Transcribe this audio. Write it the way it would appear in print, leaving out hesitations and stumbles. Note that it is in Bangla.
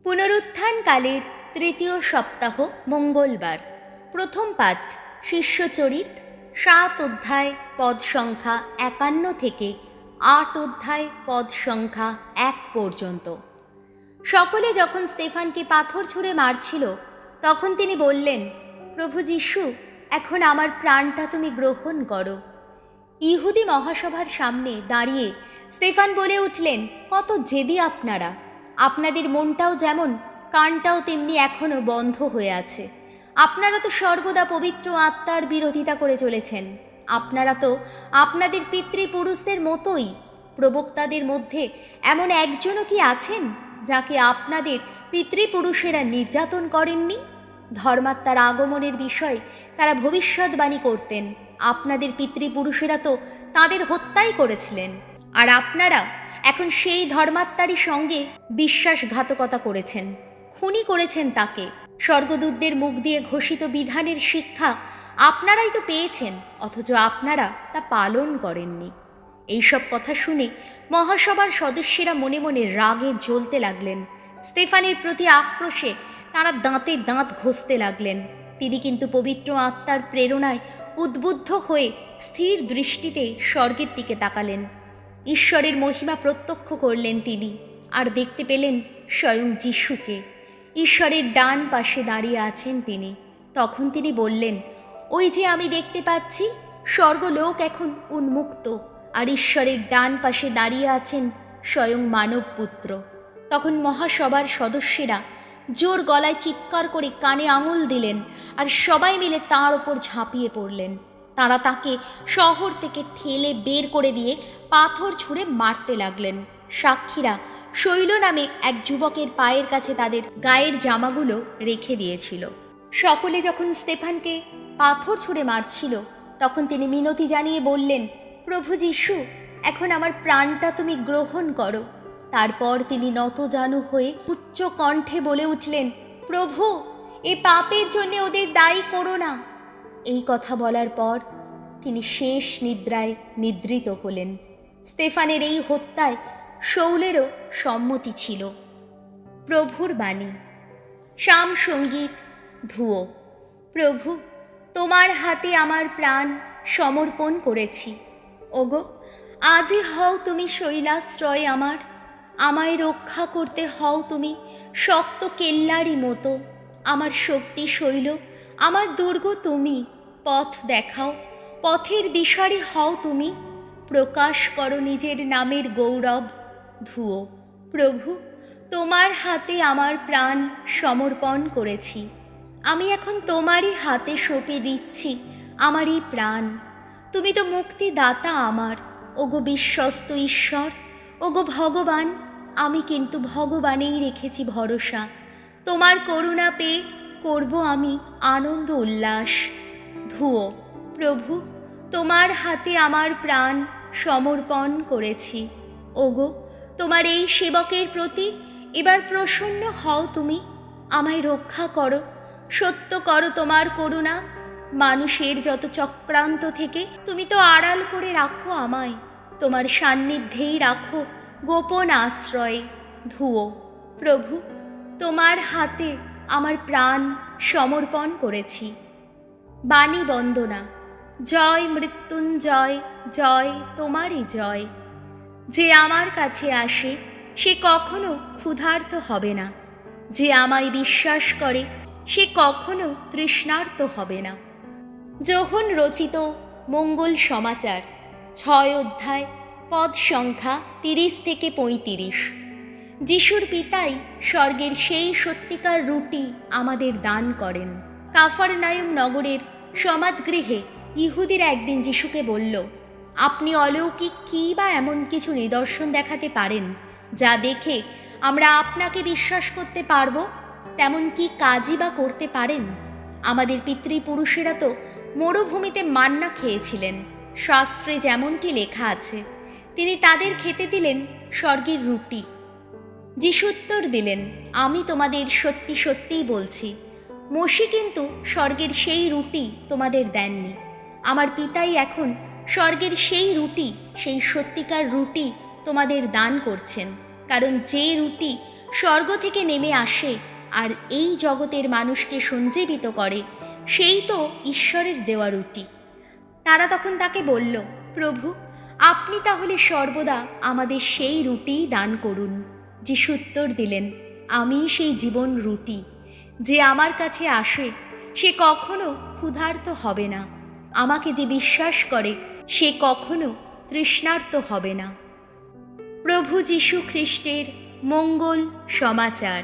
পুনরুত্থানকালের তৃতীয় সপ্তাহ মঙ্গলবার। প্রথম পাঠ শিষ্যচরিত 7 অধ্যায় পদ সংখ্যা 51 থেকে 8 অধ্যায় পদ সংখ্যা 1 পর্যন্ত। সকলে যখন স্তেফানকে পাথর ছুঁড়ে মারছিল তখন তিনি বললেন, প্রভু যীশু, এখন আমার প্রাণটা তুমি গ্রহণ করো। ইহুদি মহাসভার সামনে দাঁড়িয়ে স্তেফান বলে উঠলেন, কত জেদি আপনারা! আপনাদের মনটাও যেমন কানটাও তেমনি এখনও বন্ধ হয়ে আছে। আপনারা তো সর্বদা পবিত্র আত্মার বিরোধিতা করে চলেছেন। আপনারা তো আপনাদের পিতৃপুরুষদের মতোই। প্রবক্তাদের মধ্যে এমন একজনও কি আছেন যাকে আপনাদের পিতৃপুরুষেরা নির্যাতন করেননি? ধর্মাত্মার আগমনের বিষয়ে তারা ভবিষ্যৎবাণী করতেন। আপনাদের পিতৃপুরুষেরা তো তাদের হত্যাই করেছিলেন, আর আপনারা এখন সেই ধর্মাত্মারই সঙ্গে বিশ্বাসঘাতকতা করেছেন, খুনি করেছেন তাকে। স্বর্গদূতদের মুখ দিয়ে ঘোষিত বিধানের শিক্ষা আপনারাই তো পেয়েছেন, অথচ আপনারা তা পালন করেননি। এইসব কথা শুনে মহাসভার সদস্যরা মনে মনে রাগে জ্বলতে লাগলেন। স্তেফানের প্রতি আক্রোশে তারা দাঁতে দাঁত ঘষতে লাগলেন। তিনি কিন্তু পবিত্র আত্মার প্রেরণায় উদ্বুদ্ধ হয়ে স্থির দৃষ্টিতে স্বর্গের দিকে তাকালেন। ঈশ্বরের মহিমা প্রত্যক্ষ করলেন তিনি, আর দেখতে পেলেন স্বয়ং যিশুকে। ঈশ্বরের ডান পাশে দাঁড়িয়ে আছেন তিনি। তখন তিনি বললেন, ওই যে আমি দেখতে পাচ্ছি স্বর্গলোক এখন উন্মুক্ত, আর ঈশ্বরের ডান পাশে দাঁড়িয়ে আছেন স্বয়ং মানব পুত্র। তখন মহাসভার সদস্যরা জোর গলায় চিৎকার করে কানে আঙুল দিলেন, আর সবাই মিলে তাঁর ওপর ঝাঁপিয়ে পড়লেন। তারা তাকে শহর থেকে ঠেলে বের করে দিয়ে পাথর ছুঁড়ে মারতে লাগলেন। সাক্ষীরা শৈল নামে এক যুবকের পায়ের কাছে তাদের গায়ের জামাগুলো রেখে দিয়েছিল। সকলে যখন স্তেফানকে পাথর ছুঁড়ে মারছিল তখন তিনি মিনতি জানিয়ে বললেন, প্রভু যীশু, এখন আমার প্রাণটা তুমি গ্রহণ করো। তারপর তিনি নতজানু হয়ে উচ্চ কণ্ঠে বলে উঠলেন, প্রভু, এ পাপের জন্য ওদের দায়ী করো না। এই কথা বলার পর তিনি শেষ নিদ্রায় নিদ্রিত হলেন। স্তেফানের এই হত্যায় শৌলেরও সম্মতি ছিল। প্রভুর বাণী। শাম সঙ্গীত ধুয়ো। প্রভু, তোমার হাতে আমার প্রাণ সমর্পণ করেছি। ওগো, আজই হও তুমি শৈলাশ্রয় আমার। আমায় রক্ষা করতে হও তুমি শক্ত কেল্লারই মতো। আমার শক্তি শৈল, আমার দুর্গ তুমি। পথ দেখাও, পথের দিশারি হও তুমি। প্রকাশ করো নিজের নামের গৌরব। ধুয়ো। প্রভু, তোমার হাতে আমার প্রাণ সমর্পণ করেছি। আমি এখন তোমারই হাতে সঁপে দিচ্ছি আমারই প্রাণ। তুমি তো মুক্তিদাতা আমার, ওগো বিশ্বস্ত ঈশ্বর, ওগো ভগবান। আমি কিন্তু ভগবানেই রেখেছি ভরসা। তোমার করুণা পেয়ে করব আমি আনন্দ উল্লাস। ধুয়ো। প্রভু, তোমার হাতে আমার প্রাণ সমর্পণ করেছি। ওগো, তোমার এই সেবকের প্রতি এবার প্রসন্ন হও তুমি। আমায় রক্ষা করো, সত্য করো তোমার করুণা। মানুষের যত চক্রান্ত থেকে তুমি তো আড়াল করে রাখো আমায়। তোমার সান্নিধ্যেই রাখো গোপন আশ্রয়ে। ধুয়ো। প্রভু, তোমার হাতে আমার প্রাণ সমর্পণ করেছি। বাণী বন্দনা। জয় মৃত্যুঞ্জয়, জয় তোমারই জয়। যে আমার কাছে আসে সে কখনো ক্ষুধার্ত হবে না। যে আমায় বিশ্বাস করে সে কখনো তৃষ্ণার্ত হবে না। যোহন রচিত মঙ্গল সমাচার 6 অধ্যায় পদ সংখ্যা 30 থেকে 35। যিশুর পিতাই স্বর্গের সেই সত্যিকার রুটি আমাদের দান করেন। কাফারনায়ুম নগরের সমাজগৃহে ইহুদিরা একদিন যিশুকে বলল, আপনি অলৌকিক কী বা এমন কিছু নিদর্শন দেখাতে পারেন যা দেখে আমরা আপনাকে বিশ্বাস করতে পারব? তেমন কি কাজই বা করতে পারেন? আমাদের পিতৃপুরুষেরা তো মরুভূমিতে মান্না খেয়েছিলেন। শাস্ত্রে যেমনটি লেখা আছে, তিনি তাদের খেতে দিলেন স্বর্গের রুটি। যিশু উত্তর দিলেন, আমি তোমাদের সত্যি সত্যিই বলছি, মসি কিন্তু স্বর্গের সেই রুটি তোমাদের দেননি। আমার পিতাই এখন স্বর্গের সেই রুটি, সেই সত্যিকার রুটি তোমাদের দান করছেন। কারণ যে রুটি স্বর্গ থেকে নেমে আসে আর এই জগতের মানুষকে সঞ্জীবিত করে, সেই তো ঈশ্বরের দেওয়া রুটি। তারা তখন তাকে বলল, প্রভু, আপনি তাহলে সর্বদা আমাদের সেই রুটিই দান করুন। যিশু উত্তর দিলেন, আমিই সেই জীবন রুটি। যে আমার কাছে আসে সে কখনো ক্ষুধার্ত হবে না। আমাকে যে বিশ্বাস করে সে কখনো তৃষ্ণার্ত হবে না। প্রভু যীশু খ্রিস্টের মঙ্গল সমাচার।